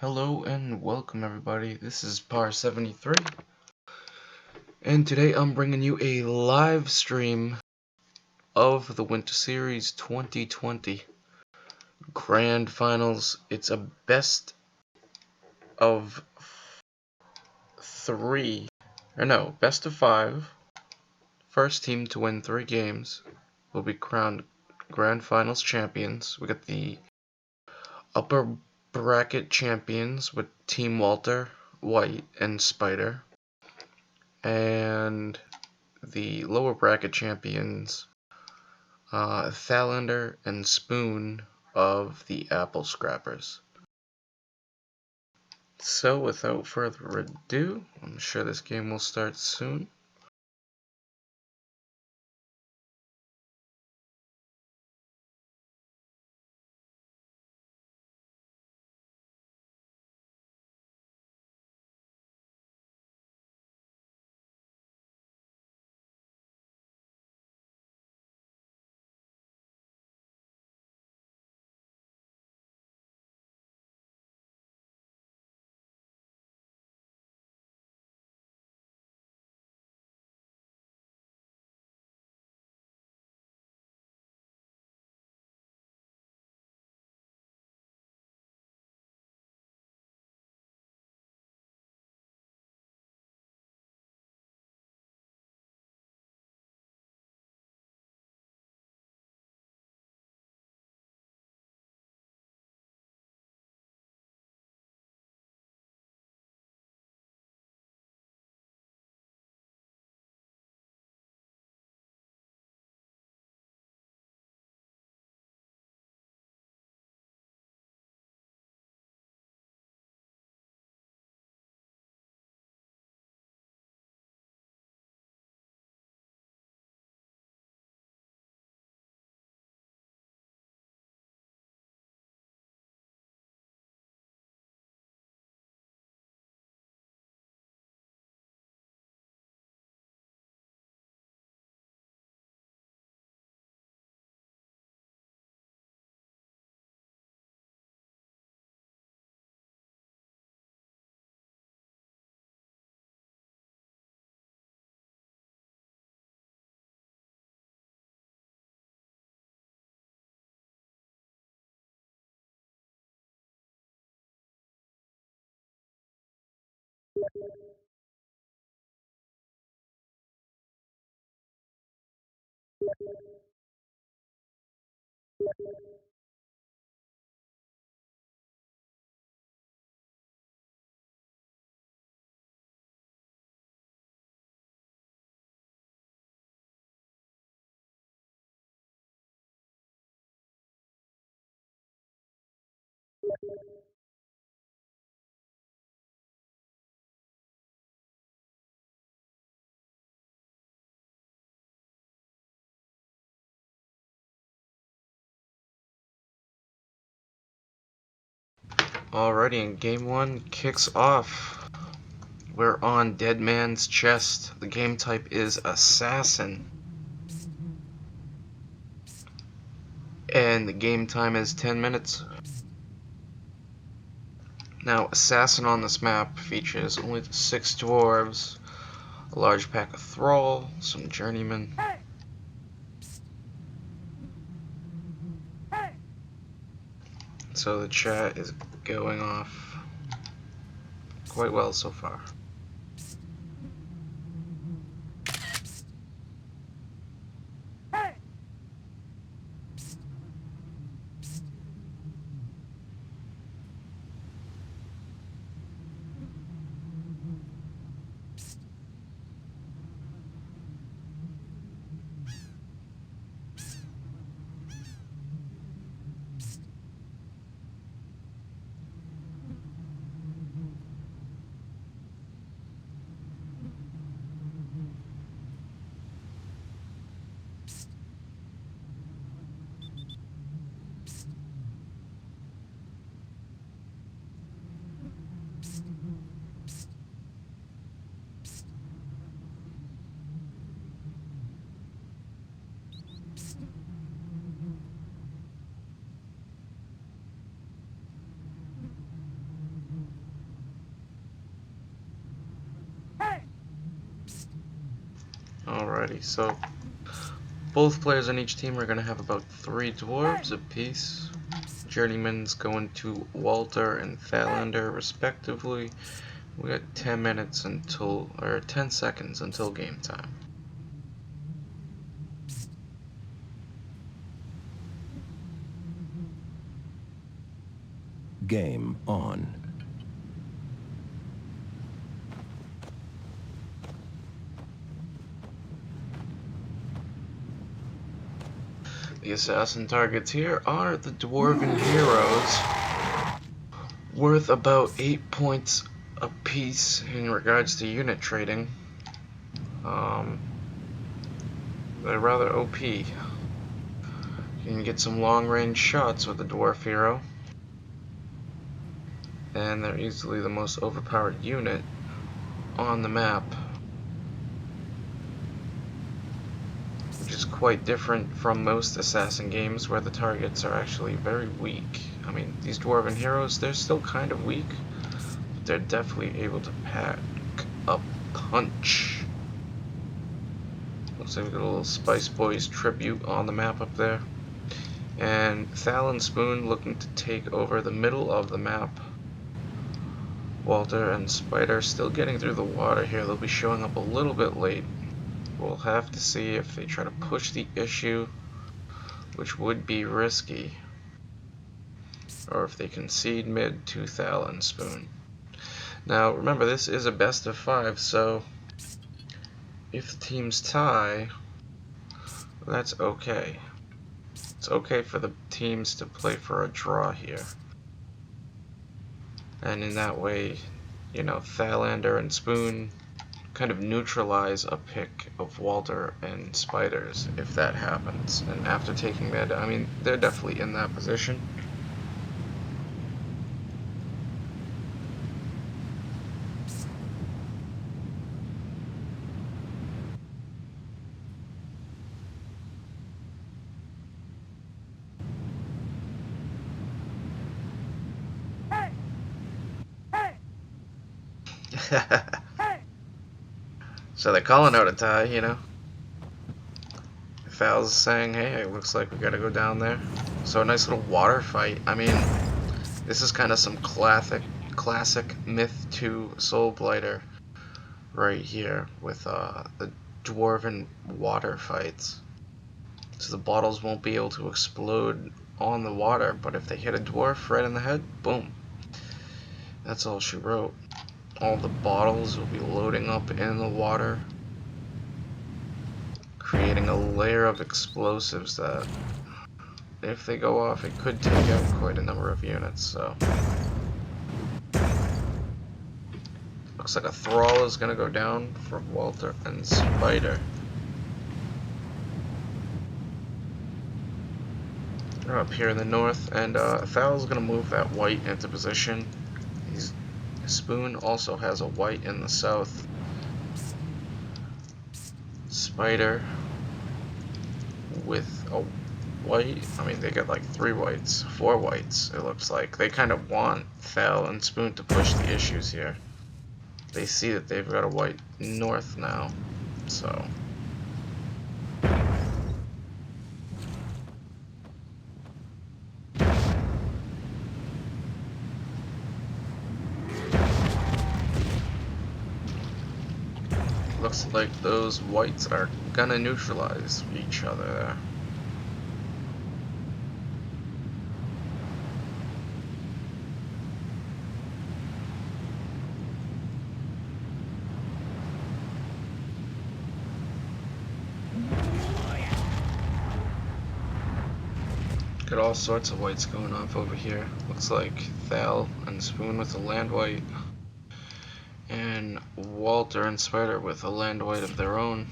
Hello and welcome everybody, this is Par73, and today I'm bringing you a live stream of the Winter Series 2020 Grand Finals. It's a best of best of 5. First team to win 3 games will be crowned Grand Finals champions. We got the upper bracket champions with Team Walter, White, and Spyder. And the lower bracket champions, Thalander and Spoon of the Apple Scrappers. So without further ado, I'm sure this game will start soon. Alrighty, and game 1 kicks off. We're on Dead Man's Chest. The game type is Assassin. And the game time is 10 minutes. Now, Assassin on this map features only the 6 dwarves, a large pack of thrall, some journeymen. So the chat is going off quite well so far. already. So both players on each team are going to have about 3 dwarves apiece. Journeyman's going to Walter and Thalander respectively. We got 10 minutes until, or 10 seconds until game time. Game on. The assassin targets here are the dwarven heroes, worth about 8 points apiece in regards to unit trading. They're rather OP. You can get some long-range shots with the dwarf hero, and they're easily the most overpowered unit on the map, which is quite different from most assassin games where the targets are actually very weak. I mean, these dwarven heroes, they're still kind of weak, but they're definitely able to pack a punch. Looks like we got a little Spice Boys tribute on the map up there. And Thalander and Spoon looking to take over the middle of the map. Walter and Spyder still getting through the water here. They'll be showing up a little bit late. We'll have to see if they try to push the issue, which would be risky, or if they concede mid to Thalander and Spoon. Now remember, this is a best of 5, so if the teams tie, that's okay. It's okay for the teams to play for a draw here. And in that way, you know, Thalander and Spoon kind of neutralize a pick of Walter and Spyder's if that happens. And after taking that, I mean, they're definitely in that position. So they're calling out a tie, you know. Val's saying, hey, it looks like we gotta go down there. So a nice little water fight. I mean, this is kind of some classic Myth 2 Soul Blighter right here with the dwarven water fights. So the bottles won't be able to explode on the water, but if they hit a dwarf right in the head, boom. That's all she wrote. All the bottles will be loading up in the water, creating a layer of explosives that, if they go off, it could take out quite a number of units. So looks like a thrall is gonna go down for Walter and Spyder. They're up here in the north, and Thal's gonna move that white into position. Spoon also has a white in the south. Spyder with a white. I mean, they got like 3 whites, 4 whites, it looks like. They kind of want Thal and Spoon to push the issues here. They see that they've got a white north now, so. Looks like those whites are gonna neutralize each other there. Got all sorts of whites going off over here. Looks like Thal and Spoon with a land white, and Walter and Spyder with a land white of their own.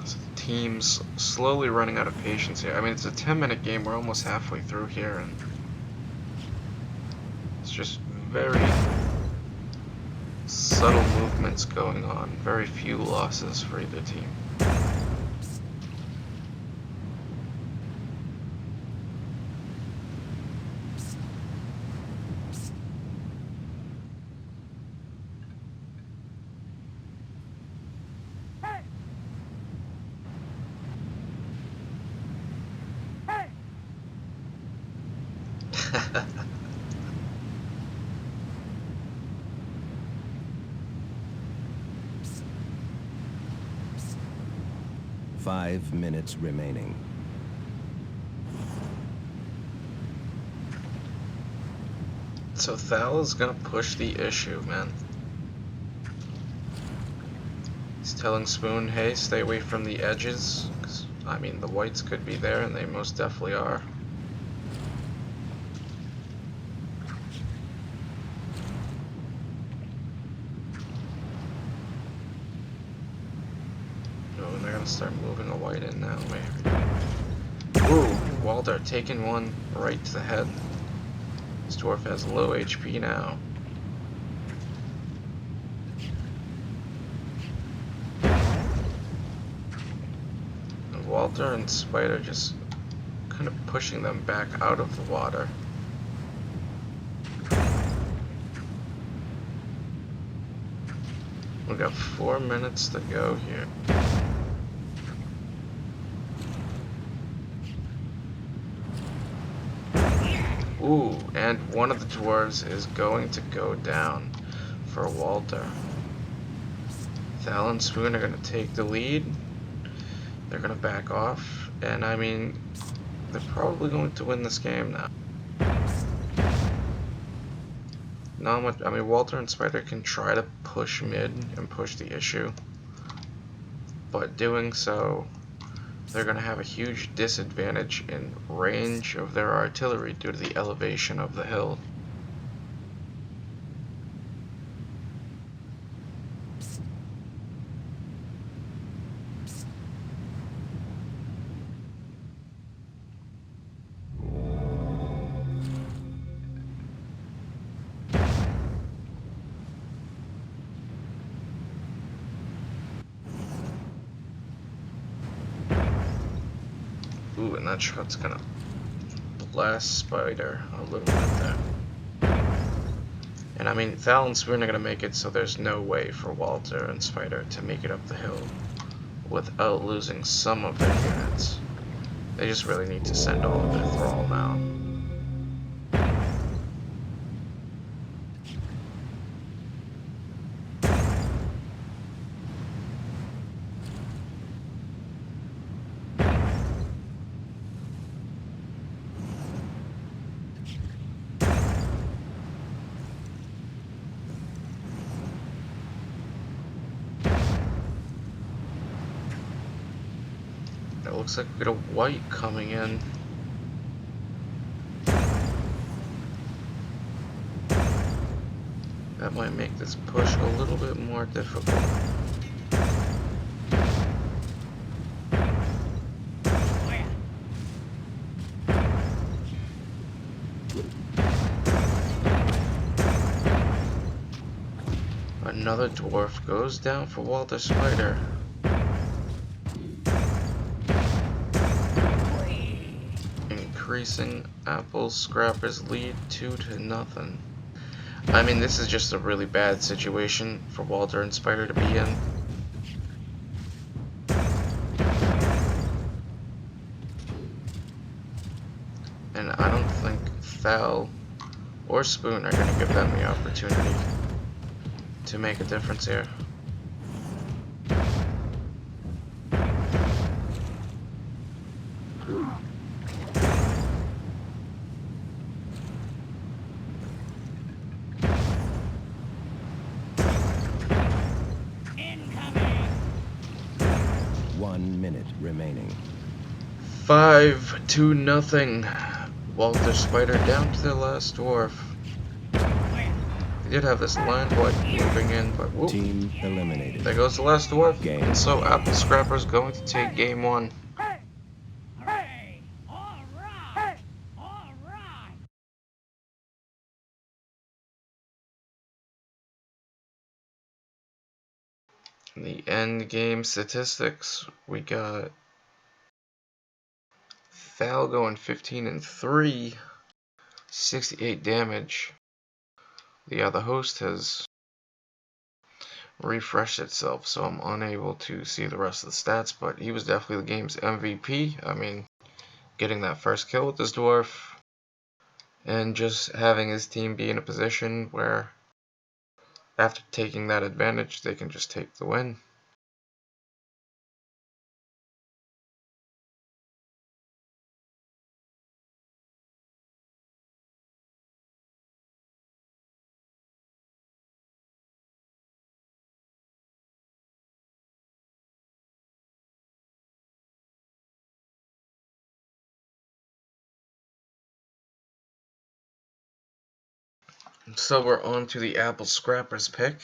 So the team's slowly running out of patience here. I mean, it's a 10-minute game. We're almost halfway through here, and it's just very subtle movements going on. Very few losses for either team. Five minutes remaining. So Thal is gonna push the issue, man. He's telling Spoon, hey, stay away from the edges. 'Cause, I mean, the whites could be there, and they most definitely are. Oh, and they're gonna start moving a white in now, maybe. Ooh, Walter taking one right to the head. This dwarf has low HP now. And Walter and Spyder just kind of pushing them back out of the water. We've got 4 minutes to go here. Ooh, and one of the dwarves is going to go down for Walter. Thal and Spoon are going to take the lead. They're going to back off, and I mean, they're probably going to win this game now. Not much. I mean, Walter and Spyder can try to push mid and push the issue, but doing so, they're going to have a huge disadvantage in range of their artillery due to the elevation of the hill. Ooh, and that shot's gonna blast Spyder a little bit there. And I mean, Thal and Spoon are gonna make it, so there's no way for Walter and Spyder to make it up the hill without losing some of their units. They just really need to send all of their thrall now. It looks like we got a white coming in. That might make this push a little bit more difficult. Another dwarf goes down for Walter Spyder. Increasing Apple Scrapper's lead 2-0. I mean, this is just a really bad situation for Walter and Spyder to be in. And I don't think Thal or Spoon are going to give them the opportunity to make a difference here. Incoming. 1 minute remaining. 5-0. Walter Spyder down to the last dwarf. They did have this land white moving in, but whoop. Team eliminated. There goes the last dwarf. Game. And so Apple Scrapper's going to take game 1. Hooray! All right! All right! In the end game statistics, we got Thal going 15-3, 68 damage. The other host has refreshed itself, so I'm unable to see the rest of the stats, but he was definitely the game's MVP. I mean, getting that first kill with this dwarf, and just having his team be in a position where after taking that advantage they can just take the win. So we're on to the Apple Scrappers pick.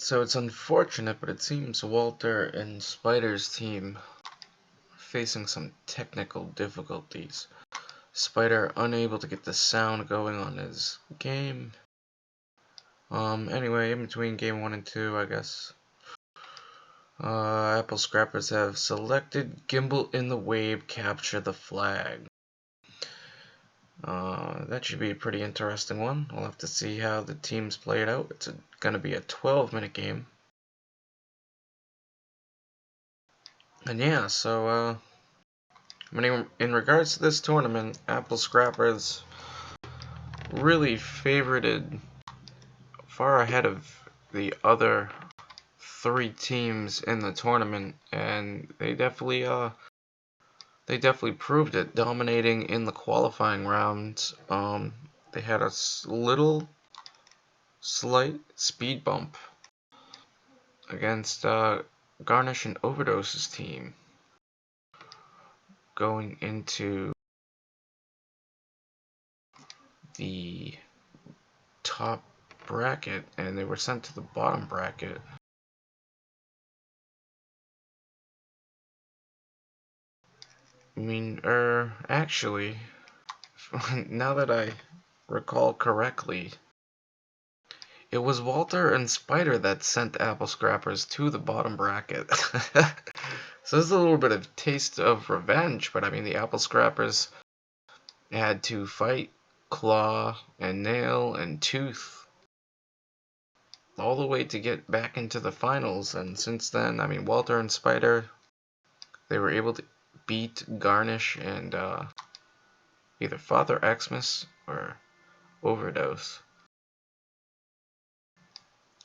So it's unfortunate, but it seems Walter and Spyder's team are facing some technical difficulties. Spyder unable to get the sound going on his game. Anyway, in between game 1 and 2, I guess. Apple Scrappers have selected Gimble in the Wabe, capture the flag. That should be a pretty interesting one. We'll have to see how the teams play it out. It's going to be a 12-minute game. And yeah, so, in regards to this tournament, Apple Scrappers really favorited far ahead of the other 3 teams in the tournament, and they definitely proved it, dominating in the qualifying rounds. They had a slight speed bump against Garnish and Overdose's team going into the top bracket, and they were sent to the bottom bracket. I mean, actually, now that I recall correctly, it was Walter and Spyder that sent Apple Scrappers to the bottom bracket. So this is a little bit of taste of revenge, but I mean, the Apple Scrappers had to fight claw and nail and tooth all the way to get back into the finals, and since then, I mean, Walter and Spyder, they were able to beat Garnish and either Father Xmas or Overdose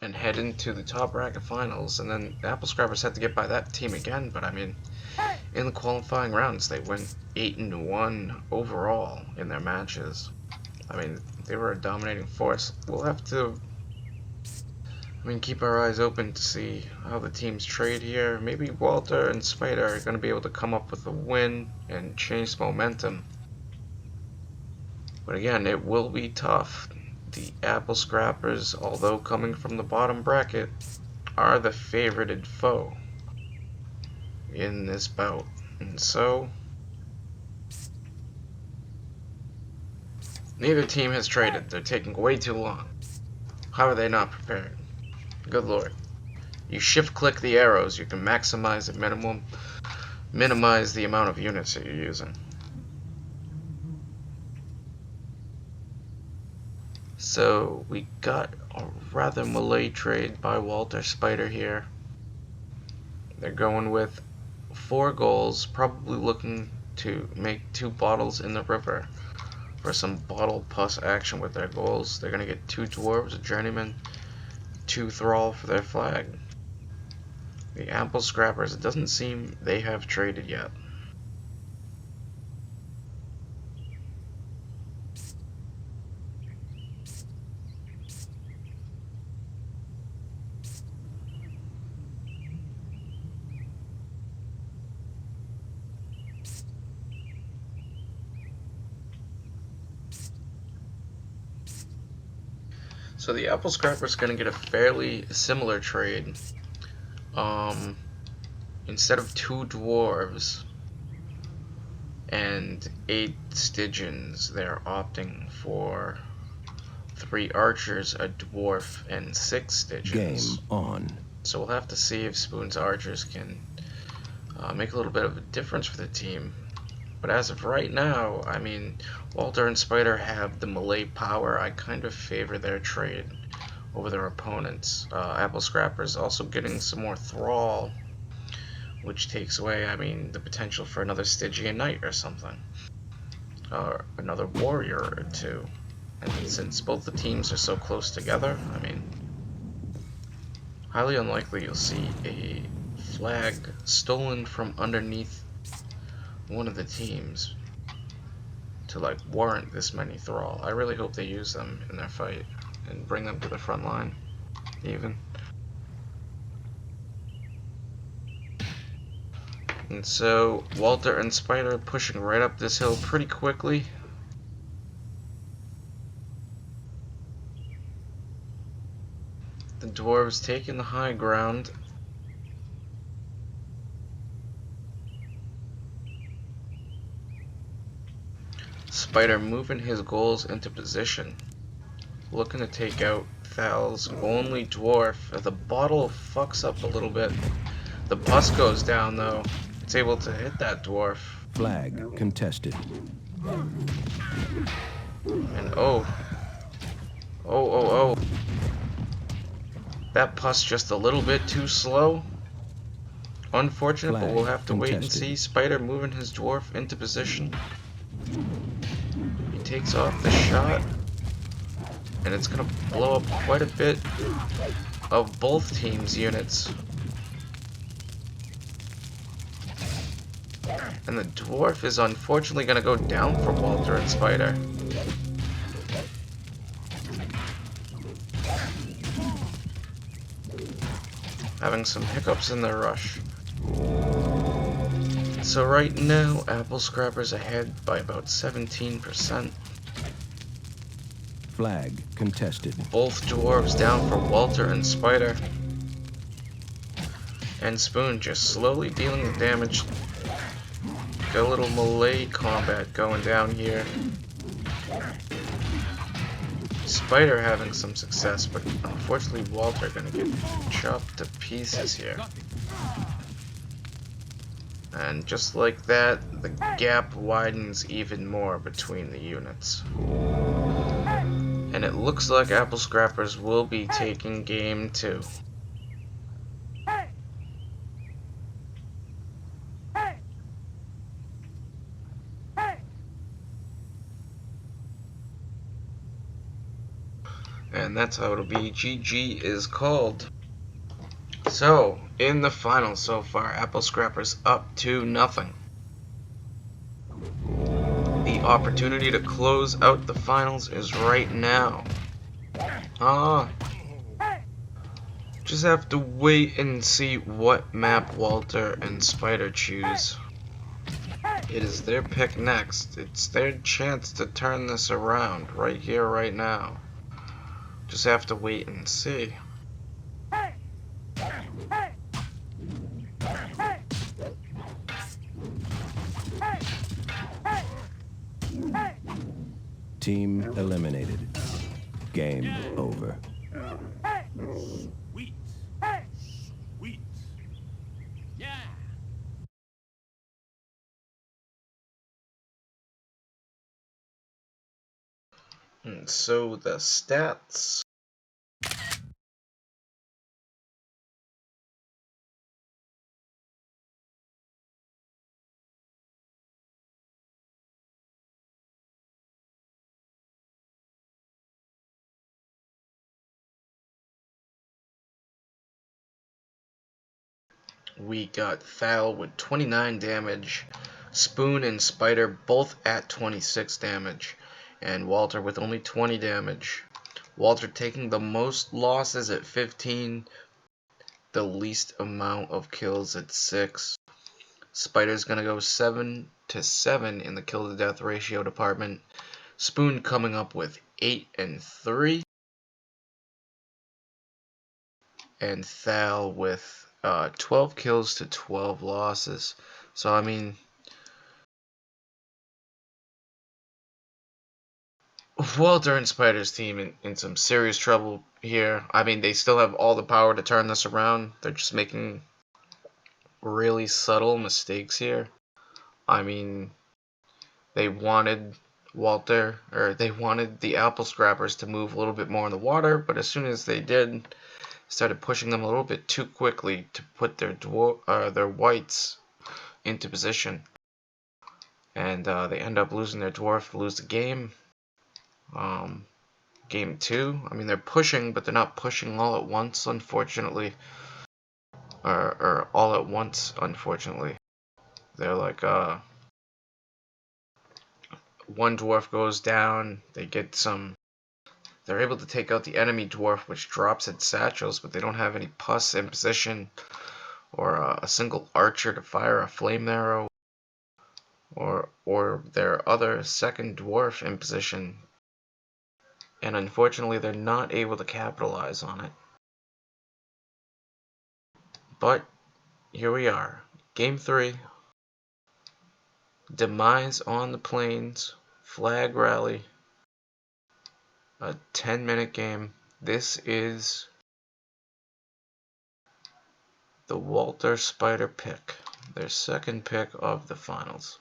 and head into the top bracket finals. And then the Apple Scrappers had to get by that team again, but I mean, in the qualifying rounds they went 8-1 overall in their matches. I mean, they were a dominating force. We'll have to, keep our eyes open to see how the teams trade here. Maybe Walter and Spyder are going to be able to come up with a win and change momentum. But again, it will be tough. The Apple Scrappers, although coming from the bottom bracket, are the favorited foe in this bout. And so, Neither team has traded. They're taking way too long. How are they not prepared? Good lord. You shift-click the arrows, you can maximize at minimize the amount of units that you're using. So, we got a rather melee trade by Walter Spyder here. They're going with 4 goals, probably looking to make 2 bottles in the river for some bottle plus action with their goals. They're going to get 2 dwarves, a journeyman, 2 thrall for their flag. The apple scrappers, it doesn't seem they have traded yet. So the apple scrapper's going to get a fairly similar trade. Instead of 2 dwarves and 8 stygians, they're opting for 3 archers, a dwarf, and 6 stygians. Game on. So we'll have to see if Spoon's archers can make a little bit of a difference for the team. But as of right now, I mean, Walter and Spyder have the melee power. I kind of favor their trade over their opponents. Apple Scrapper's also getting some more thrall, which takes away, I mean, the potential for another Stygian Knight or something. Or another warrior or 2. And since both the teams are so close together, I mean, highly unlikely you'll see a flag stolen from underneath one of the teams to like warrant this many thrall. I really hope they use them in their fight and bring them to the front line even. And so Walter and Spyder pushing right up this hill pretty quickly. The dwarves taking the high ground. Spyder moving his goals into position, looking to take out Thal's only dwarf. The bottle fucks up a little bit. The bus goes down though. It's able to hit that dwarf. Flag contested. And oh. That pus just a little bit too slow. Unfortunate, but we'll have to wait and see. Spyder moving his dwarf into position. He takes off the shot. And it's gonna blow up quite a bit of both teams' units. And the dwarf is unfortunately gonna go down for Walter and Spyder. Having some hiccups in their rush. So right now, Apple Scrapper's ahead by about 17%. Flag contested. Both dwarves down for Walter and Spyder. And Spoon just slowly dealing the damage. Got a little melee combat going down here. Spyder having some success, but unfortunately Walter gonna get chopped to pieces here. And just like that, the gap widens even more between the units. And it looks like Apple Scrappers will be taking game 2. And that's how it'll be. GG is called. So, in the final so far, Apple Scrappers up 2-0. The opportunity to close out the finals is right now. Just have to wait and see what map Walter and Spyder choose. It is their pick next. It's their chance to turn this around right here, right now. Just have to wait and see. Team eliminated. Game over. Sweet. Sweet. Yeah. And so the stats. We got Thal with 29 damage, Spoon and Spyder both at 26 damage, and Walter with only 20 damage. Walter taking the most losses at 15, the least amount of kills at 6. Spyder's gonna go 7 to 7 in the kill to death ratio department. Spoon coming up with 8 and 3. And Thal with 12 kills to 12 losses. So, I mean, Walter and Spyder's team in some serious trouble here. I mean, they still have all the power to turn this around. They're just making really subtle mistakes here. I mean, they wanted they wanted the apple scrappers to move a little bit more in the water, but as soon as they did, started pushing them a little bit too quickly to put their whites into position, and they end up losing their dwarf, lose the game. Game 2, I mean, they're pushing, but they're not pushing all at once, unfortunately, or all at once, unfortunately. They're like one dwarf goes down, they're able to take out the enemy dwarf, which drops its satchels, but they don't have any pus in position, or a single archer to fire a flame arrow, or their other second dwarf in position, and unfortunately they're not able to capitalize on it. But here we are, Game 3, Demise on the plains, flag rally, a 10-minute game. This is the Walter Spyder pick, their second pick of the finals.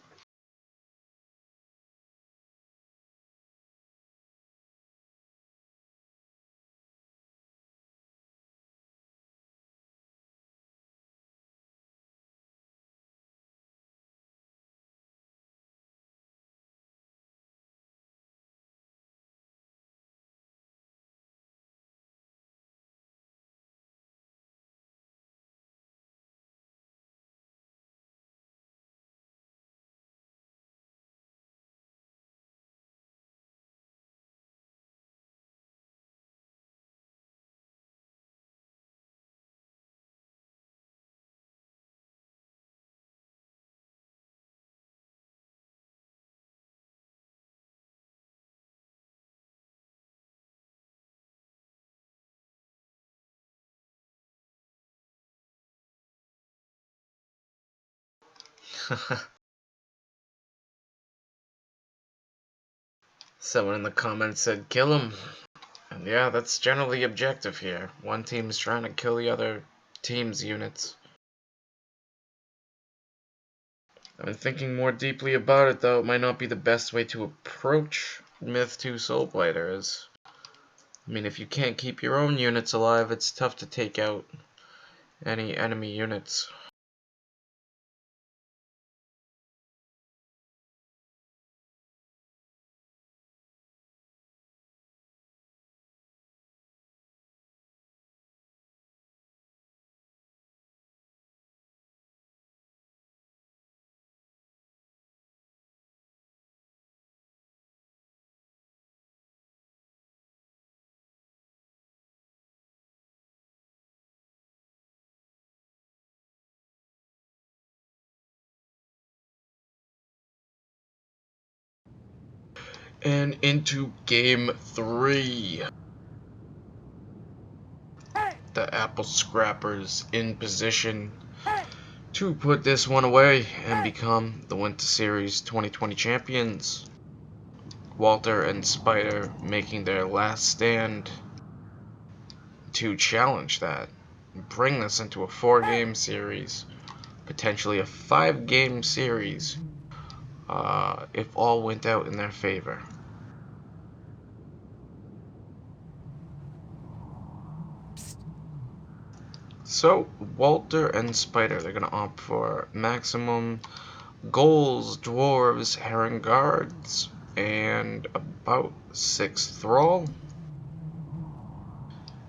Someone in the comments said, kill him. And yeah, that's generally the objective here. One team is trying to kill the other team's units. I've been thinking more deeply about it, though. It might not be the best way to approach Myth 2 Soulblighters. I mean, if you can't keep your own units alive, it's tough to take out any enemy units. And into Game 3. The Apple Scrappers in position to put this one away and become the Winter Series 2020 champions. Walter and Spyder making their last stand to challenge that. Bring this into a 4-game series, potentially a 5-game series, if all went out in their favor. So, Walter and Spyder, they're going to opt for maximum goals, dwarves, herring guards, and about 6 thrall.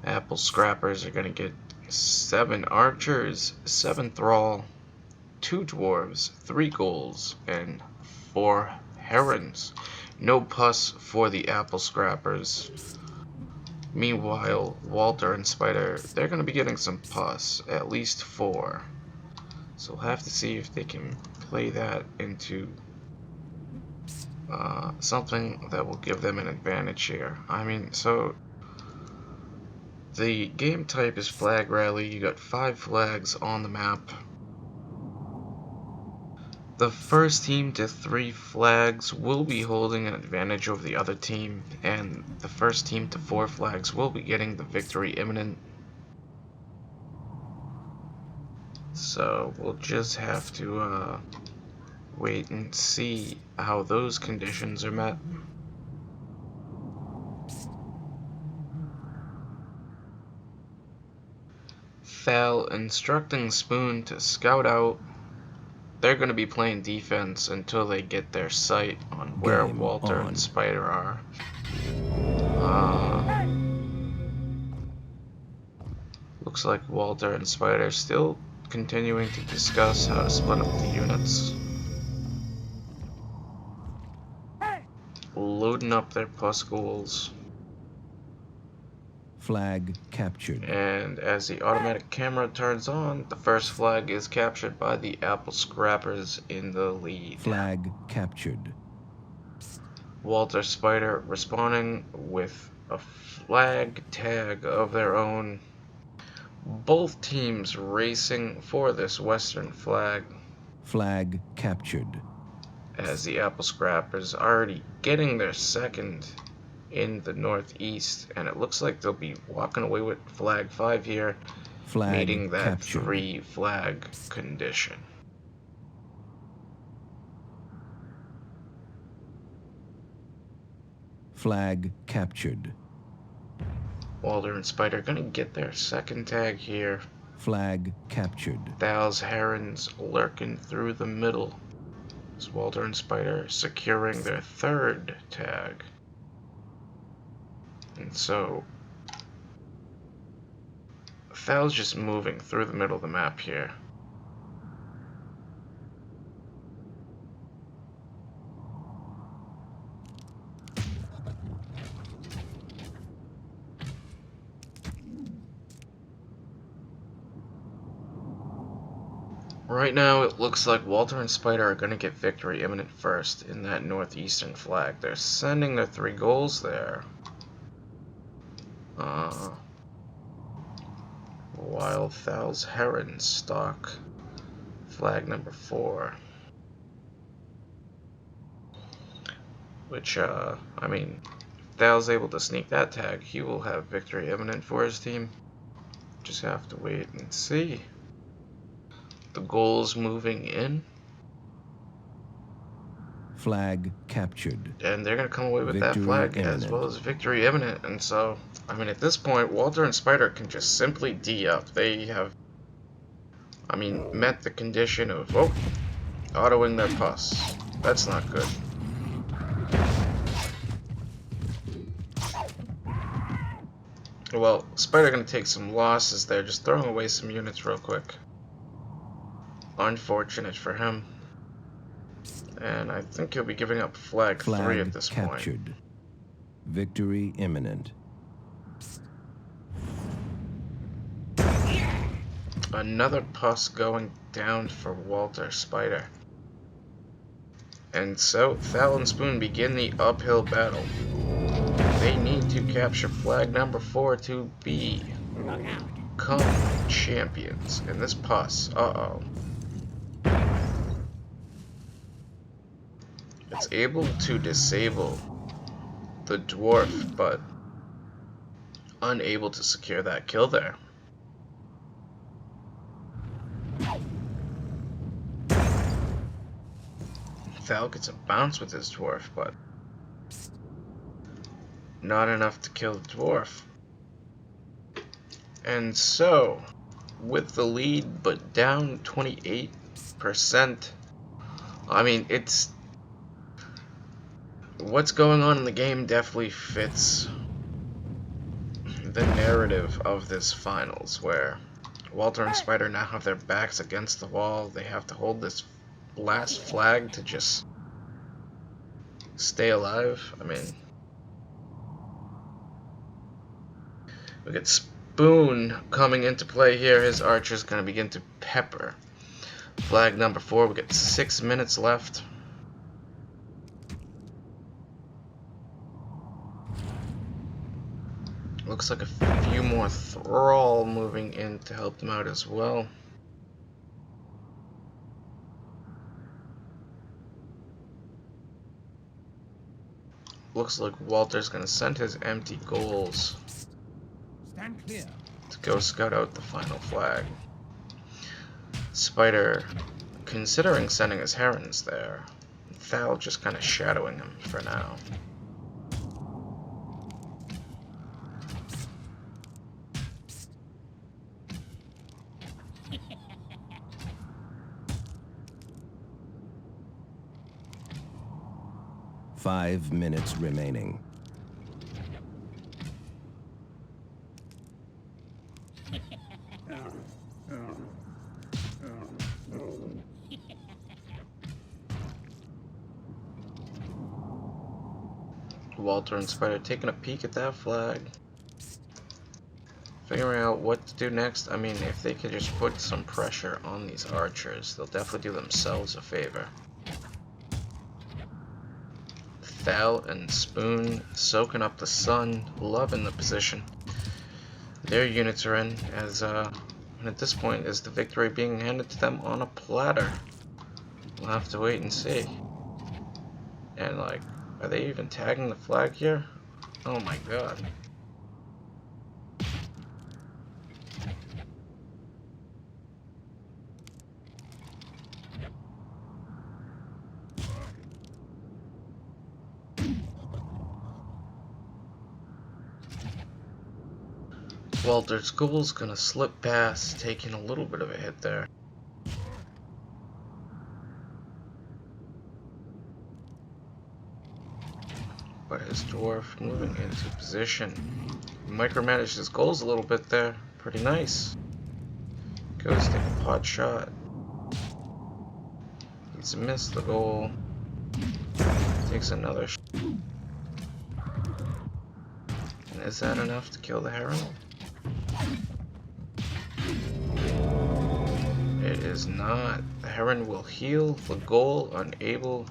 Apple scrappers are going to get 7 archers, 7 thrall, 2 dwarves, 3 ghouls, and 4 herons. No pus for the apple scrappers. Meanwhile, Walter and Spyder, they're going to be getting some pus, at least 4. So we'll have to see if they can play that into something that will give them an advantage here. I mean, so the game type is flag rally. You got 5 flags on the map. The first team to 3 flags will be holding an advantage over the other team, and the first team to 4 flags will be getting the victory imminent. So we'll just have to wait and see how those conditions are met. Thal instructing Spoon to scout out. They're going to be playing defense until they get their sight on where Game Walter on. and Spyder are. Looks like Walter and Spyder still continuing to discuss how to split up the units. Loading up their pus ghouls. Flag captured. And as the automatic camera turns on, the first flag is captured by the apple scrappers in the lead. Flag captured. Walter Spyder responding with a flag tag of their own. Both teams racing for this western flag. Flag captured. As the apple scrappers already getting their second in the northeast, and it looks like they'll be walking away with flag 5 here, Flag meeting that captured. 3 flag condition. Flag captured. Walter and Spyder are gonna get their second tag here. Flag captured. Thal's herons lurking through the middle. As Walter and Spyder securing their third tag. And so Thal's just moving through the middle of the map here. Right now, it looks like Walter and Spyder are going to get victory imminent first in that northeastern flag. They're sending their 3 goals there. While Thal's herons stalk flag number 4. Which, I mean, if Thal's able to sneak that tag, he will have victory imminent for his team. Just have to wait and see. The goals moving in. Flag captured. And they're going to come away with that Victory flag as imminent. well as victory imminent. And so, I mean, at this point, Walter and Spyder can just simply D up. They have, I mean, met the condition of, oh, autoing their pus. That's not good. Well, Spyder going to take some losses there, just throwing away some units real quick. Unfortunate for him. And I think he'll be giving up flag 3 at this captured. point. Victory imminent. Another pus going down for Walter Spyder. And so, Thal and Spoon begin the uphill battle. They need to capture flag number 4 to become champions. And this pus, uh-oh. It's able to disable the dwarf, but unable to secure that kill there. Thal gets a bounce with his dwarf, but not enough to kill the dwarf. And so, with the lead, but down 28%, I mean, it's... what's going on in the game definitely fits the narrative of this finals, where Walter and Spyder now have their backs against the wall. They have to hold this last flag to just stay alive. I mean, we get Spoon coming into play here. His archer's going to begin to pepper. Flag number 4. We get 6 minutes left. Looks like a few more Thrall moving in to help them out as well. Looks like Walter's gonna send his empty goals Stand clear. to go scout out the final flag. Spyder considering sending his herons there. Thal just kind of shadowing him for now. Five minutes remaining. Walter and Spyder taking a peek at that flag. Figuring out what to do next. I mean, if they could just put some pressure on these archers, they'll definitely do themselves a favor. Thal and Spoon soaking up the sun, loving the position their units are in, as and at this point is the victory being handed to them on a platter. We'll have to wait and see. And like, are they even tagging the flag here? Oh my god. Walter's goal's gonna slip past, taking a little bit of a hit there. But his dwarf moving into position. Micromanaged his goals a little bit there. Pretty nice. Goes to take a pot shot. He's missed the goal. Takes another shot. And is that enough to kill the heron? It is not. The heron will heal the goal, unable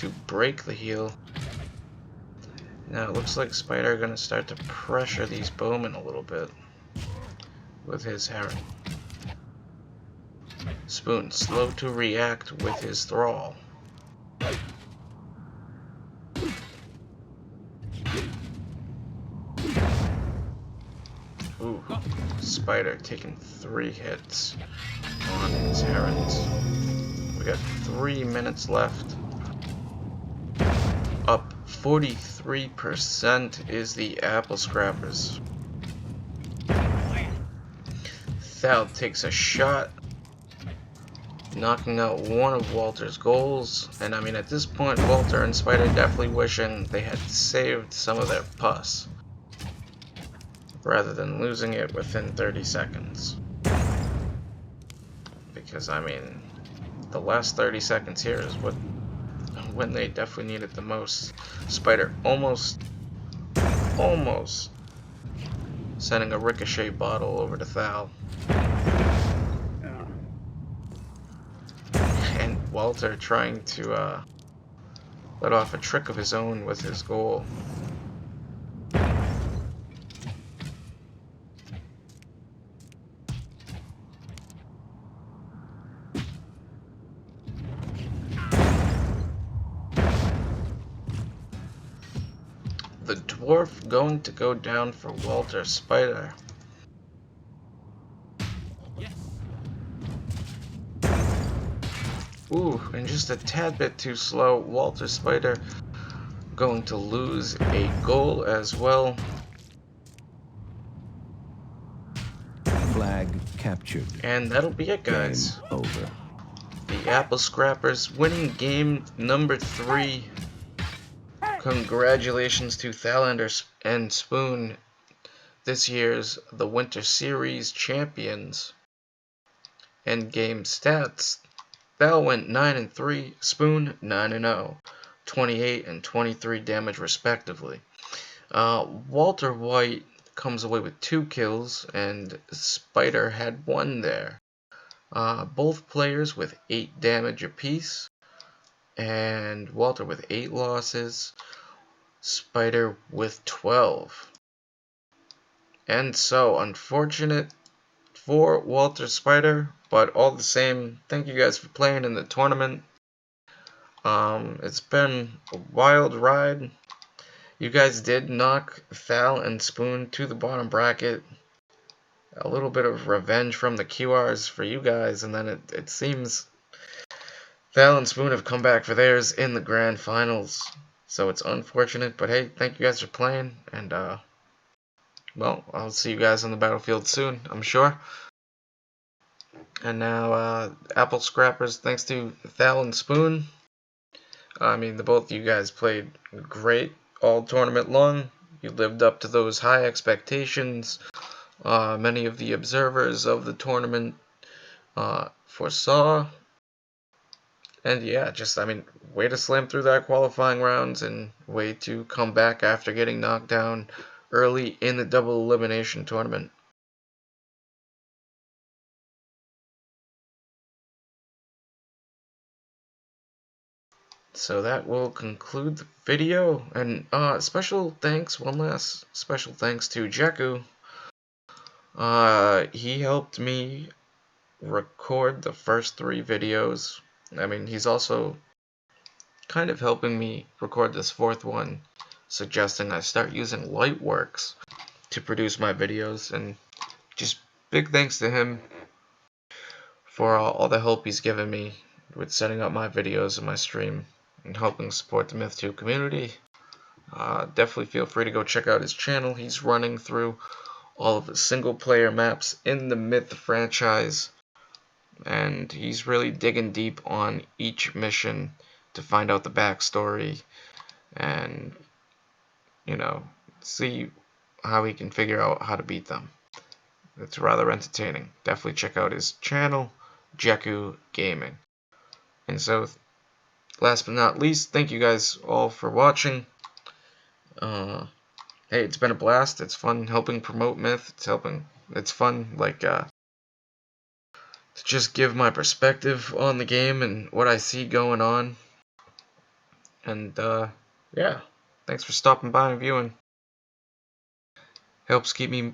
to break the heal. Now it looks like Spyder are gonna start to pressure these bowmen a little bit with his heron. Spoon slow to react with his thrall. Ooh, Spyder taking 3 hits on his herons. We got 3 minutes left. Up 43% is the apple scrappers. Thal takes a shot, knocking out one of Walter's goals. And I mean, at this point, Walter and Spyder definitely wishing they had saved some of their pus, rather than losing it within 30 seconds. Because, I mean, the last 30 seconds here is when they definitely need it the most. Spyder almost sending a ricochet bottle over to Thal. And Walter trying to let off a trick of his own with his goal. the dwarf going to go down for Walter Spyder. Yes. Ooh, and just a tad bit too slow. Walter Spyder going to lose a goal as well. Flag captured. And that'll be it, Game guys. over. The Apple Scrappers winning game number 3. Congratulations to Thalander and Spoon, this year's the Winter Series champions. And game stats: Thal went 9-3, Spoon 9-0, 28 and 23 damage respectively. Walter White comes away with 2 kills, and Spyder had 1 there. Both players with 8 damage apiece, and Walter with 8 losses, Spyder with 12. And so, unfortunate for Walter Spyder, but all the same, thank you guys for playing in the tournament. It's been a wild ride. You guys did knock Thal and Spoon to the bottom bracket. A little bit of revenge from the QRs for you guys, and then it seems Thal and Spoon have come back for theirs in the grand finals. So it's unfortunate, but hey, thank you guys for playing, and well, I'll see you guys on the battlefield soon, I'm sure. And now, Apple Scrappers, thanks to Thal and Spoon. I mean, the both of you guys played great all tournament long. You lived up to those high expectations. Many of the observers of the tournament foresaw. And yeah, just, I mean, way to slam through that qualifying rounds and way to come back after getting knocked down early in the double elimination tournament. So that will conclude the video, and special thanks, one last special thanks to Jeku. He helped me record the first 3 videos. I mean, he's also kind of helping me record this 4th one, suggesting I start using Lightworks to produce my videos, and just big thanks to him for all the help he's given me with setting up my videos and my stream and helping support the Myth 2 community. Definitely feel free to go check out his channel. He's running through all of the single player maps in the Myth franchise, and he's really digging deep on each mission to find out the backstory and, you know, see how he can figure out how to beat them. It's rather entertaining. Definitely check out his channel, Jeku Gaming. And so, last but not least, thank you guys all for watching. Hey, it's been a blast. It's fun helping promote Myth. It's fun, like, to just give my perspective on the game and what I see going on. And, yeah, thanks for stopping by and viewing. Helps keep me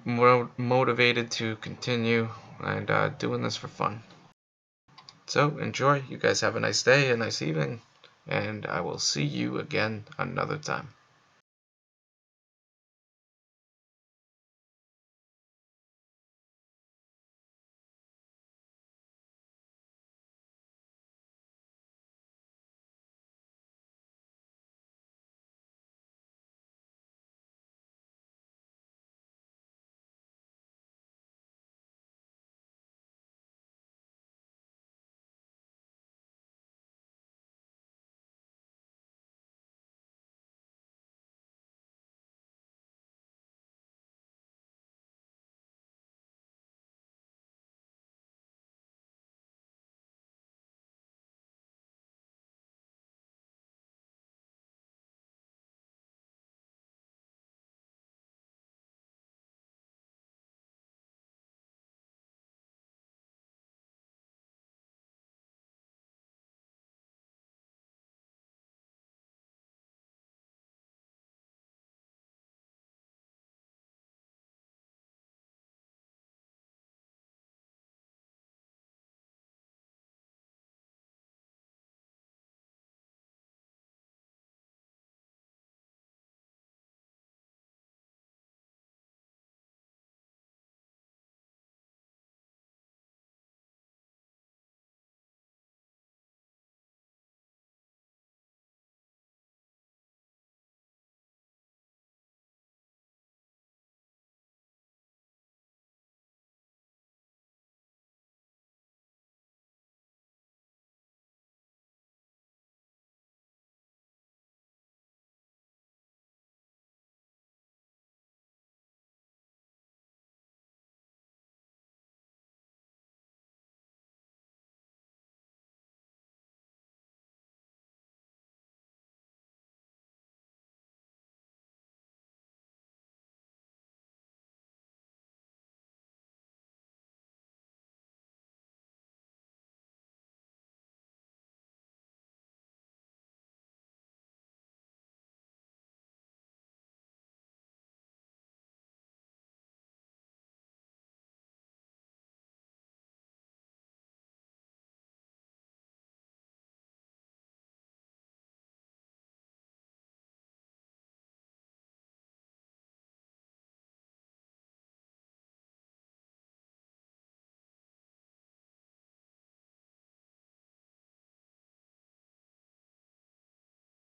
motivated to continue and doing this for fun. So, enjoy. You guys have a nice day, a nice evening, and I will see you again another time.